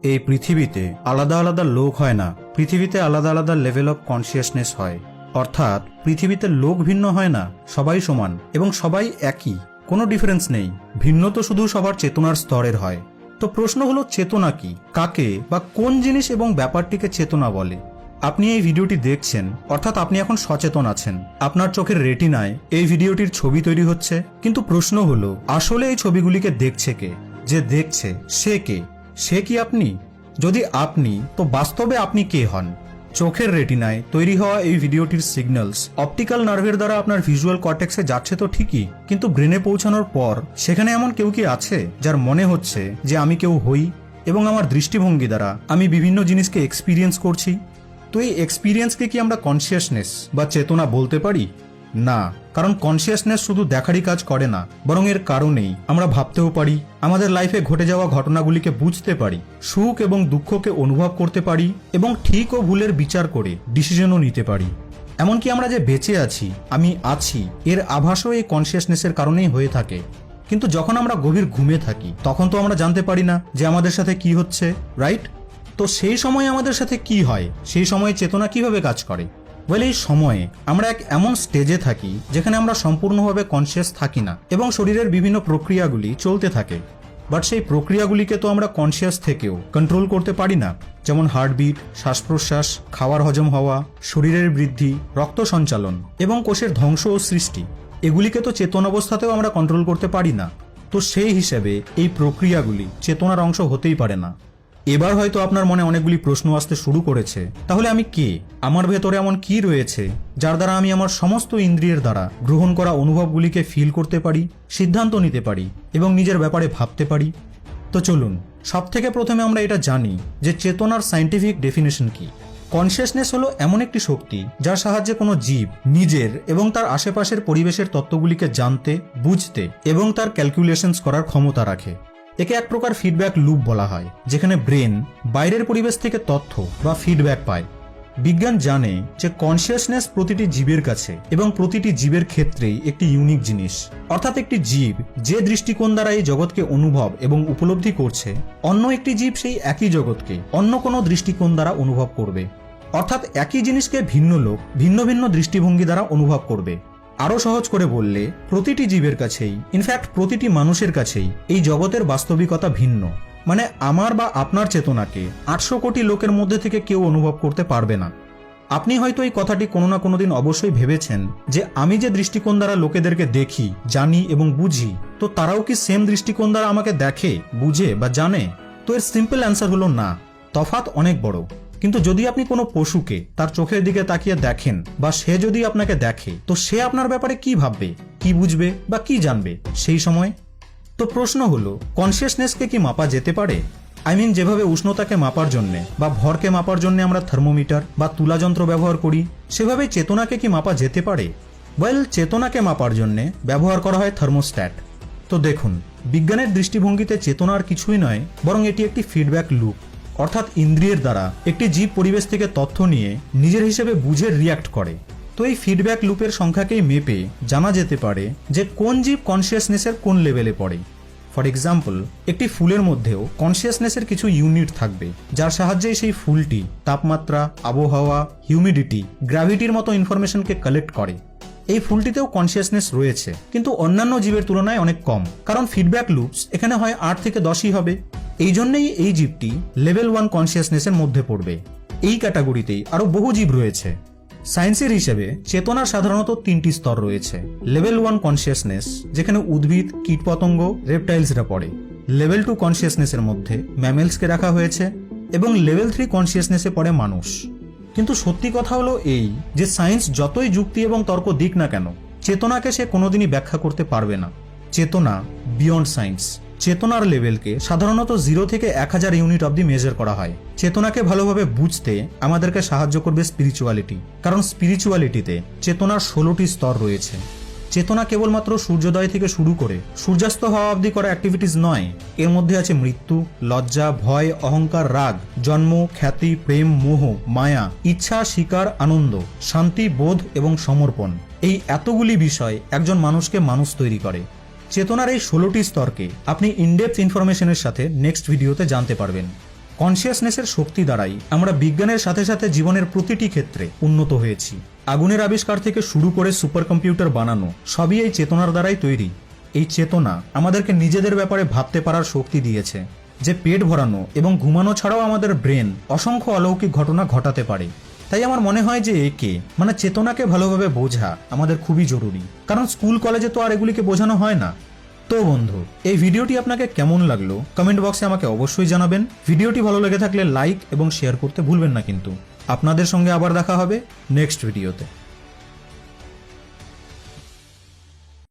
এই পৃথিবীতে আলাদা আলাদা লোক হয় না, পৃথিবীতে আলাদা আলাদা লেভেল অফ কনসিয়াসনেস হয়। অর্থাৎ পৃথিবীতে লোক ভিন্ন হয় না, সবাই সমান এবং সবাই একই, কোনো ডিফারেন্স নেই। ভিন্ন তো শুধু সবার চেতনার স্তরের হয়। তো প্রশ্ন হলো, চেতনা কি, কাকে বা কোন জিনিস এবং ব্যাপারটিকে চেতনা বলে? আপনি এই ভিডিওটি দেখছেন, অর্থাৎ আপনি এখন সচেতন আছেন। আপনার চোখের রেটিনায় এই ভিডিওটির ছবি তৈরি হচ্ছে, কিন্তু প্রশ্ন হলো, আসলে এই ছবিগুলিকে দেখছে কে? যে দেখছে সে কে? সে কি আপনি? যদি আপনি, তো বাস্তবে আপনি কে হন? চোখের রেটিনায় তৈরি হওয়া এই ভিডিওটির সিগন্যালস অপটিক্যাল নার্ভের দ্বারা আপনার ভিজুয়াল কর্টেক্সে যাচ্ছে তো ঠিকই, কিন্তু ব্রেনে পৌঁছানোর পর সেখানে এমন কেউ কি আছে যার মনে হচ্ছে যে আমি কেউ হই এবং আমার দৃষ্টিভঙ্গি দ্বারা আমি বিভিন্ন জিনিসকে এক্সপিরিয়েন্স করছি? তো এই এক্সপিরিয়েন্সকে কি আমরা কনসিয়াসনেস বা চেতনা বলতে পারি? না, কারণ কনসিয়াসনেস শুধু দেখারই কাজ করে না, বরং এর কারণেই আমরা ভাবতেও পারি, আমাদের লাইফে ঘটে যাওয়া ঘটনাগুলিকে বুঝতে পারি, সুখ এবং দুঃখকে অনুভব করতে পারি এবং ঠিক ও ভুলের বিচার করে ডিসিশনও নিতে পারি। এমনকি আমরা যে বেঁচে আছি, আমি আছি, এর আভাসও এই কনসিয়াসনেসের কারণেই হয়ে থাকে। কিন্তু যখন আমরা গভীর ঘুমে থাকি, তখন তো আমরা জানতে পারি না যে আমাদের সাথে কি হচ্ছে, রাইট? তো সেই সময় আমাদের সাথে কি হয়, সেই সময়ে চেতনা কিভাবে কাজ করে? এই সময়ে আমরা এক এমন স্টেজে থাকি যেখানে আমরা সম্পূর্ণভাবে কনসিয়াস থাকি না এবং শরীরের বিভিন্ন প্রক্রিয়াগুলি চলতে থাকে। বাট সেই প্রক্রিয়াগুলিকে তো আমরা কনসিয়াস থেকেও কন্ট্রোল করতে পারি না, যেমন হার্টবিট, শ্বাস প্রশ্বাস, খাওয়ার হজম হওয়া, শরীরের বৃদ্ধি, রক্ত সঞ্চালন এবং কোষের ধ্বংস ও সৃষ্টি। এগুলিকে তো চেতন অবস্থাতেও আমরা কন্ট্রোল করতে পারি না। তো সেই হিসেবে এই প্রক্রিয়াগুলি চেতনার অংশ হতেই পারে না। এবার হয়তো আপনার মনে অনেকগুলি প্রশ্ন আসতে শুরু করেছে, তাহলে আমি কে? আমার ভেতরে এমন কি রয়েছে যার দ্বারা আমি আমার সমস্ত ইন্দ্রিয়ের দ্বারা গ্রহণ করা অনুভবগুলিকে ফিল করতে পারি, সিদ্ধান্ত নিতে পারি এবং নিজের ব্যাপারে ভাবতে পারি? তো চলুন, সবথেকে প্রথমে আমরা এটা জানি যে চেতনার সায়েন্টিফিক ডেফিনেশন কি। কনসিয়াসনেস হলো এমন একটি শক্তি যার সাহায্যে কোনো জীব নিজের এবং তার আশেপাশের পরিবেশের তত্ত্বগুলিকে জানতে, বুঝতে এবং তার ক্যালকুলেশনস করার ক্ষমতা রাখে। একে এক প্রকার ফিডব্যাক লুপ বলা হয়, যেখানে ব্রেন বাইরের পরিবেশ থেকে তথ্য বা ফিডব্যাক পায়। বিজ্ঞান জানে যে কনসিয়াসনেস প্রতিটি জীবের কাছে এবং প্রতিটি জীবের ক্ষেত্রেই একটি ইউনিক জিনিস। অর্থাৎ একটি জীব যে দৃষ্টিকোণ দ্বারা এই জগৎকে অনুভব এবং উপলব্ধি করছে, অন্য একটি জীব সেই একই জগৎকে অন্য কোনো দৃষ্টিকোণ দ্বারা অনুভব করবে। অর্থাৎ একই জিনিসকে ভিন্ন লোক ভিন্ন ভিন্ন দৃষ্টিভঙ্গি দ্বারা অনুভব করবে। আরো সহজ করে বললে, প্রতিটি জীবের কাছেই, ইনফ্যাক্ট প্রতিটি মানুষের কাছেই এই জগতের বাস্তবিকতা ভিন্ন। মানে আমার বা আপনার চেতনাকে 800 কোটি লোকের মধ্যে থেকে কেউ অনুভব করতে পারবে না। আপনি হয়তো এই কথাটি কোনো না কোনো দিন অবশ্যই ভেবেছেন যে আমি যে দৃষ্টিকোণ দ্বারা লোকেদেরকে দেখি, জানি এবং বুঝি, তো তারাও কি সেম দৃষ্টিকোণ দ্বারা আমাকে দেখে, বুঝে বা জানে? তো এর সিম্পল অ্যান্সার হলো না, তফাৎ অনেক বড়। কিন্তু যদি আপনি কোনো পশুকে তার চোখের দিকে তাকিয়ে দেখেন বা সে যদি আপনাকে দেখে, তো সে আপনার ব্যাপারে কি ভাববে, কি বুঝবে বা কি জানবে সেই সময়? তো প্রশ্ন হলো, কনসিয়াসনেসকে কি মাপা যেতে পারে? যেভাবে উষ্ণতাকে মাপার জন্যে বা ভরকে মাপার জন্য আমরা থার্মোমিটার বা তুলা যন্ত্র ব্যবহার করি, সেভাবে চেতনাকে কি মাপা যেতে পারে? চেতনাকে মাপার জন্যে ব্যবহার করা হয় থার্মোস্ট্যাট। তো দেখুন, বিজ্ঞানের দৃষ্টিভঙ্গিতে চেতনা আর কিছুই নয়, বরং এটি একটি ফিডব্যাক লুপ। অর্থাৎ ইন্দ্রিয়ের দ্বারা একটি জীব পরিবেশ থেকে তথ্য নিয়ে নিজের হিসেবে বুঝে রিয়াক্ট করে। তো এই ফিডব্যাক লুপের সংখ্যাকেই মেপে জানা যেতে পারে যে কোন জীব কনসিয়াসনেসের কোন লেভেলে পড়ে। ফর এক্সাম্পল, একটি ফুলের মধ্যেও কনসিয়াসনেসের কিছু ইউনিট থাকবে, যার সাহায্যে সেই ফুলটি তাপমাত্রা, আবহাওয়া, হিউমিডিটি, গ্র্যাভিটির মতো ইনফরমেশনকে কালেক্ট করে। এই ফুলটিতেও কনসিয়াসনেস রয়েছে, কিন্তু অন্যান্য জীবের তুলনায় অনেক কম, কারণ ফিডব্যাক লুপস এখানে হয় 8 থেকে 10ই হবে। এই জন্যই এই জীবটি লেভেল 1 কনসিয়াসনেসের মধ্যে পড়বে। এই ক্যাটাগরিতেই আরো বহু জীব রয়েছে। সায়েন্সের হিসেবে চেতনার সাধারণত 3টি স্তর রয়েছে। লেভেল 1 কনসিয়াসনেস, যেখানে উদ্ভিদ, কীটপতঙ্গ, রেপটাইলসরা পড়ে। লেভেল 2 কনসিয়াসনেসের মধ্যে ম্যামেলসকে রাখা হয়েছে এবং লেভেল 3 কনসিয়াসনেসে পড়ে মানুষ। কিন্তু সত্যি কথা হলো এই যে সায়েন্স যতই যুক্তি এবং তর্ক দিক না কেন, চেতনাকে সে কোনোদিনই ব্যাখ্যা করতে পারবে না। চেতনা বিয়ন্ড সায়েন্স। চেতনার লেভেলকে সাধারণত 0 থেকে 1000 ইউনিট অব্দি মেজার করা হয়। চেতনাকে ভালোভাবে বুঝতে আমাদেরকে সাহায্য করবে স্পিরিচুয়ালিটি, কারণ স্পিরিচুয়ালিটিতে চেতনার 16টি স্তর রয়েছে। চেতনা কেবলমাত্র সূর্যোদয় থেকে শুরু করে সূর্যাস্ত হওয়া অবধি করা অ্যাক্টিভিটিস নয়, এর মধ্যে আছে মৃত্যু, লজ্জা, ভয়, অহংকার, রাগ, জন্ম, খ্যাতি, প্রেম, মোহ, মায়া, ইচ্ছা, শিকার, আনন্দ, শান্তি, বোধ এবং সমর্পণ। এই এতগুলি বিষয় একজন মানুষকে মানুষ তৈরি করে। চেতনার এই 16টি স্তরকে আপনি ইনডেপথ ইনফরমেশনের সাথে নেক্সট ভিডিওতে জানতে পারবেন। কনসিয়াসনেসের শক্তি দ্বারাই আমরা বিজ্ঞানের সাথে সাথে জীবনের প্রতিটি ক্ষেত্রে উন্নত হয়েছি। আগুনের আবিষ্কার থেকে শুরু করে সুপার কম্পিউটার বানানো সবই এই চেতনার দ্বারাই তৈরি। এই চেতনা আমাদেরকে নিজেদের ব্যাপারে ভাবতে পারার শক্তি দিয়েছে, যে পেট ভরানো এবং ঘুমানো ছাড়াও আমাদের ব্রেন অসংখ্য অলৌকিক ঘটনা ঘটাতে পারে। তাই আমার মনে হয় যে একে মানে চেতনাকে ভালোভাবে বোঝা আমাদের খুবই জরুরি, কারণ স্কুল কলেজে তো আর এগুলিকে বোঝানো হয় না। তো বন্ধু, এই ভিডিওটি আপনাকে কেমন লাগলো কমেন্ট বক্সে আমাকে অবশ্যই জানাবেন। ভিডিওটি ভালো লেগে থাকলে লাইক এবং শেয়ার করতে ভুলবেন না কিন্তু। আপনাদের সঙ্গে আবার দেখা হবে নেক্সট ভিডিওতে।